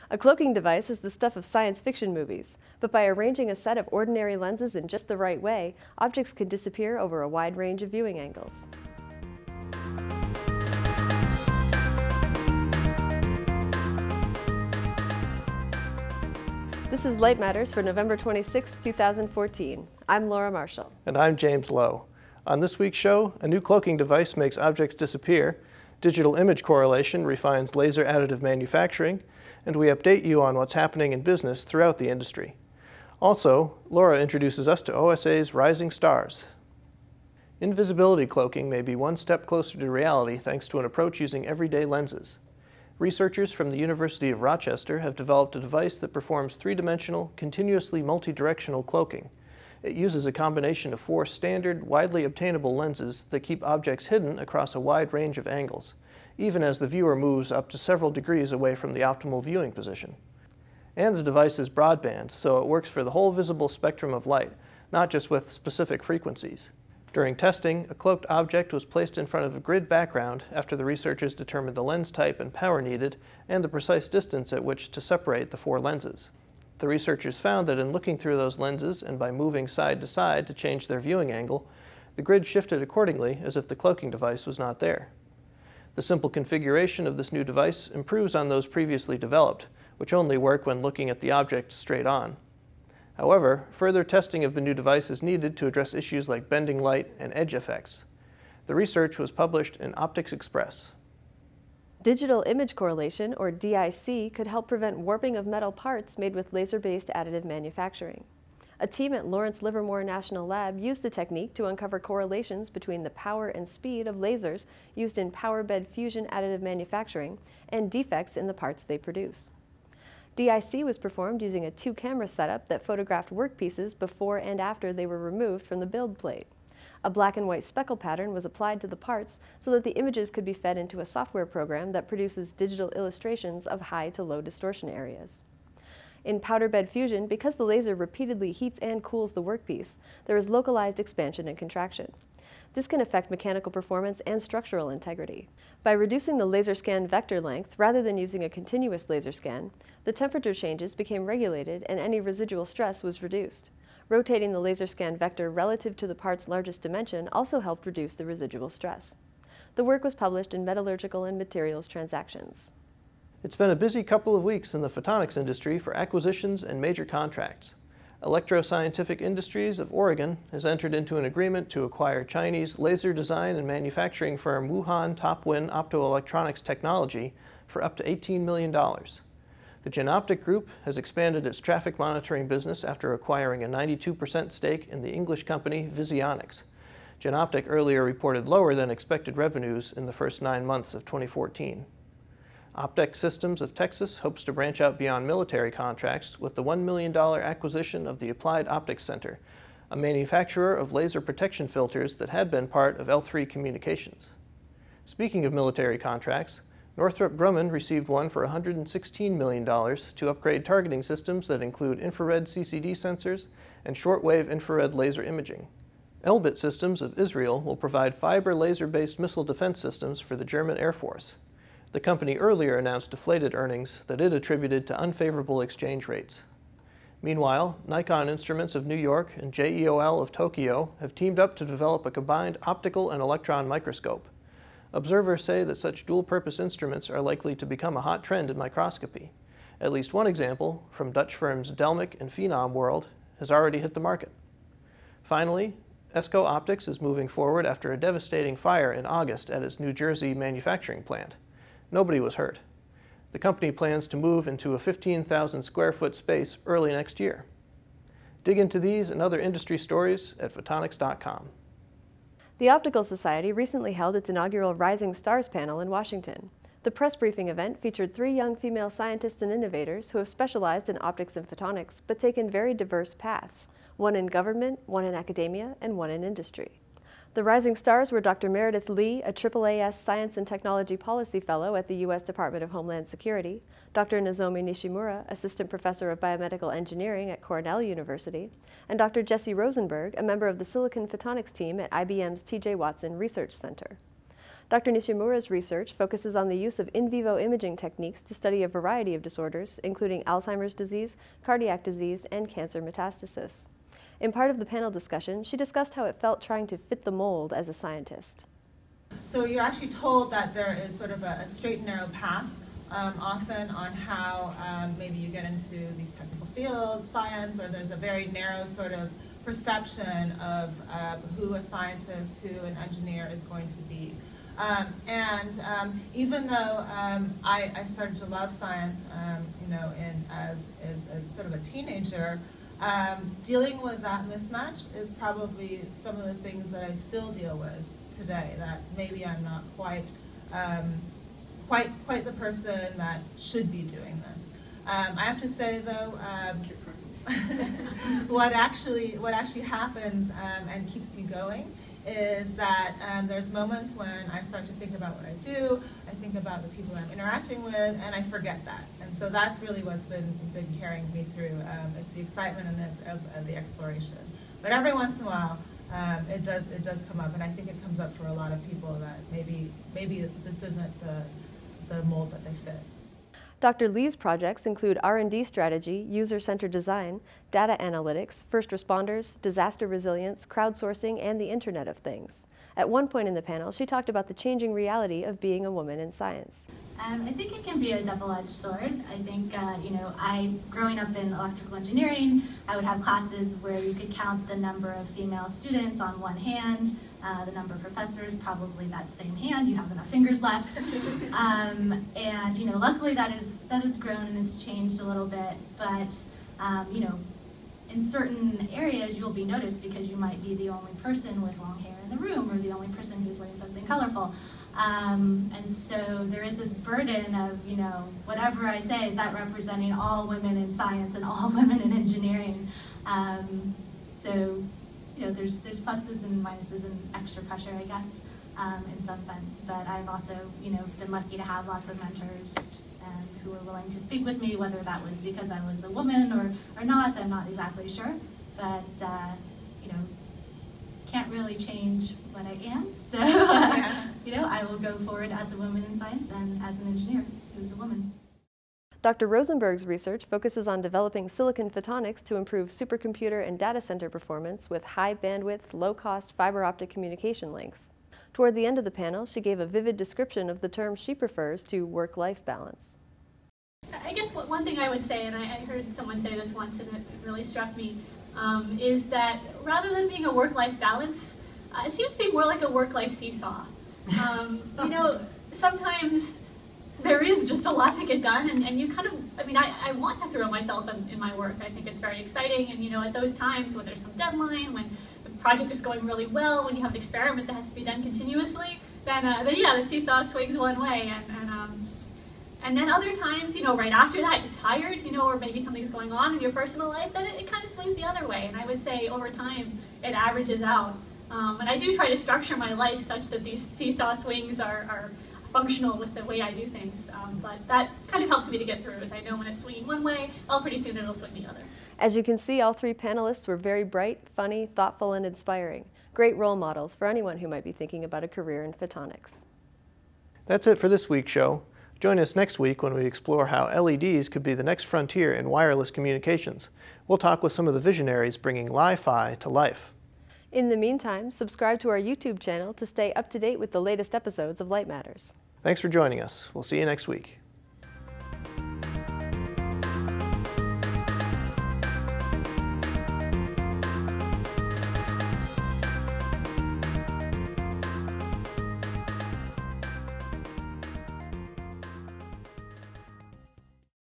A cloaking device is the stuff of science fiction movies, but by arranging a set of ordinary lenses in just the right way, objects can disappear over a wide range of viewing angles. This is Light Matters for November 26, 2014. I'm Laura Marshall. And I'm James Lowe. On this week's show, a new cloaking device makes objects disappear, digital image correlation refines laser additive manufacturing, and we update you on what's happening in business throughout the industry. Also, Laura introduces us to OSA's Rising Stars. Invisibility cloaking may be one step closer to reality thanks to an approach using everyday lenses. Researchers from the University of Rochester have developed a device that performs three-dimensional, continuously multi-directional cloaking. It uses a combination of four standard, widely obtainable lenses that keep objects hidden across a wide range of angles, even as the viewer moves up to several degrees away from the optimal viewing position. And the device is broadband, so it works for the whole visible spectrum of light, not just with specific frequencies. During testing, a cloaked object was placed in front of a grid background after the researchers determined the lens type and power needed and the precise distance at which to separate the four lenses. The researchers found that in looking through those lenses and by moving side to side to change their viewing angle, the grid shifted accordingly as if the cloaking device was not there. The simple configuration of this new device improves on those previously developed, which only work when looking at the object straight on. However, further testing of the new device is needed to address issues like bending light and edge effects. The research was published in Optics Express. Digital image correlation, or DIC, could help prevent warping of metal parts made with laser-based additive manufacturing. A team at Lawrence Livermore National Lab used the technique to uncover correlations between the power and speed of lasers used in power bed fusion additive manufacturing and defects in the parts they produce. DIC was performed using a two-camera setup that photographed workpieces before and after they were removed from the build plate. A black and white speckle pattern was applied to the parts so that the images could be fed into a software program that produces digital illustrations of high to low distortion areas. In powder bed fusion, because the laser repeatedly heats and cools the workpiece, there is localized expansion and contraction. This can affect mechanical performance and structural integrity. By reducing the laser scan vector length rather than using a continuous laser scan, the temperature changes became regulated and any residual stress was reduced. Rotating the laser scan vector relative to the part's largest dimension also helped reduce the residual stress. The work was published in Metallurgical and Materials Transactions. It's been a busy couple of weeks in the photonics industry for acquisitions and major contracts. Electro Scientific Industries of Oregon has entered into an agreement to acquire Chinese laser design and manufacturing firm Wuhan Topwin Optoelectronics Technology for up to $18 million. The Genoptic Group has expanded its traffic monitoring business after acquiring a 92% stake in the English company Visionics. Genoptic earlier reported lower than expected revenues in the first 9 months of 2014. Optech Systems of Texas hopes to branch out beyond military contracts with the $1 million acquisition of the Applied Optics Center, a manufacturer of laser protection filters that had been part of L3 Communications. Speaking of military contracts, Northrop Grumman received one for $116 million to upgrade targeting systems that include infrared CCD sensors and shortwave infrared laser imaging. Elbit Systems of Israel will provide fiber laser-based missile defense systems for the German Air Force. The company earlier announced deflated earnings that it attributed to unfavorable exchange rates. Meanwhile, Nikon Instruments of New York and JEOL of Tokyo have teamed up to develop a combined optical and electron microscope. Observers say that such dual-purpose instruments are likely to become a hot trend in microscopy. At least one example, from Dutch firms Delmic and Phenom World, has already hit the market. Finally, Esco Optics is moving forward after a devastating fire in August at its New Jersey manufacturing plant. Nobody was hurt. The company plans to move into a 15,000 square foot space early next year. Dig into these and other industry stories at Photonics.com. The Optical Society recently held its inaugural Rising Stars panel in Washington. The press briefing event featured 3 young female scientists and innovators who have specialized in optics and photonics, but taken very diverse paths, one in government, one in academia, and one in industry. The Rising Stars were Dr. Meredith Lee, a AAAS Science and Technology Policy Fellow at the U.S. Department of Homeland Security, Dr. Nozomi Nishimura, Assistant Professor of Biomedical Engineering at Cornell University, and Dr. Jesse Rosenberg, a member of the Silicon Photonics team at IBM's T.J. Watson Research Center. Dr. Nishimura's research focuses on the use of in vivo imaging techniques to study a variety of disorders, including Alzheimer's disease, cardiac disease, and cancer metastasis. In part of the panel discussion, she discussed how it felt trying to fit the mold as a scientist. So you're actually told that there is sort of a straight and narrow path, often on how maybe you get into these technical fields, science, or there's a very narrow sort of perception of who a scientist, who an engineer is going to be. Even though I started to love science, as sort of a teenager, dealing with that mismatch is probably some of the things that I still deal with today. That maybe I'm not quite the person that should be doing this. I have to say though, what actually happens and keeps me going is that there's moments when I start to think about what I do, I think about the people I'm interacting with, and I forget that. And so that's really what's been carrying me through. It's the excitement and the exploration. But every once in a while, it does come up, and I think it comes up for a lot of people that maybe this isn't the mold that they fit. Dr. Lee's projects include R&D strategy, user-centered design, data analytics, first responders, disaster resilience, crowdsourcing, and the Internet of Things. At one point in the panel, she talked about the changing reality of being a woman in science. I think it can be a double-edged sword. I think, growing up in electrical engineering, I would have classes where you could count the number of female students on one hand, the number of professors, probably that same hand, you have enough fingers left. Luckily that has grown and it's changed a little bit, but, in certain areas you'll be noticed because you might be the only person with long hair in the room or the only person who's wearing something colorful. And so there is this burden of, whatever I say, is that representing all women in science and all women in engineering? There's pluses and minuses and extra pressure, I guess, in some sense. But I've also, been lucky to have lots of mentors who were willing to speak with me, whether that was because I was a woman or not, I'm not exactly sure. But, can't really change what I am, so I will go forward as a woman in science and as an engineer who's a woman. Dr. Rosenberg's research focuses on developing silicon photonics to improve supercomputer and data center performance with high bandwidth, low-cost fiber optic communication links. Toward the end of the panel, she gave a vivid description of the term she prefers to work-life balance. I guess one thing I would say, and I heard someone say this once and it really struck me, is that rather than being a work-life balance, it seems to be more like a work-life seesaw. Sometimes there is just a lot to get done, and you kind of, I want to throw myself in my work. I think it's very exciting, and at those times when there's some deadline, when the project is going really well, when you have an experiment that has to be done continuously, then yeah, the seesaw swings one way, and then other times, right after that, you're tired, or maybe something's going on in your personal life, then it kind of swings the other way. And I would say over time, it averages out. And I do try to structure my life such that these seesaw swings are functional with the way I do things. But that kind of helps me to get through, as I know when it's swinging one way, well, pretty soon it'll swing the other. As you can see, all three panelists were very bright, funny, thoughtful, and inspiring. Great role models for anyone who might be thinking about a career in photonics. That's it for this week's show. Join us next week when we explore how LEDs could be the next frontier in wireless communications. We'll talk with some of the visionaries bringing Li-Fi to life. In the meantime, subscribe to our YouTube channel to stay up to date with the latest episodes of Light Matters. Thanks for joining us. We'll see you next week.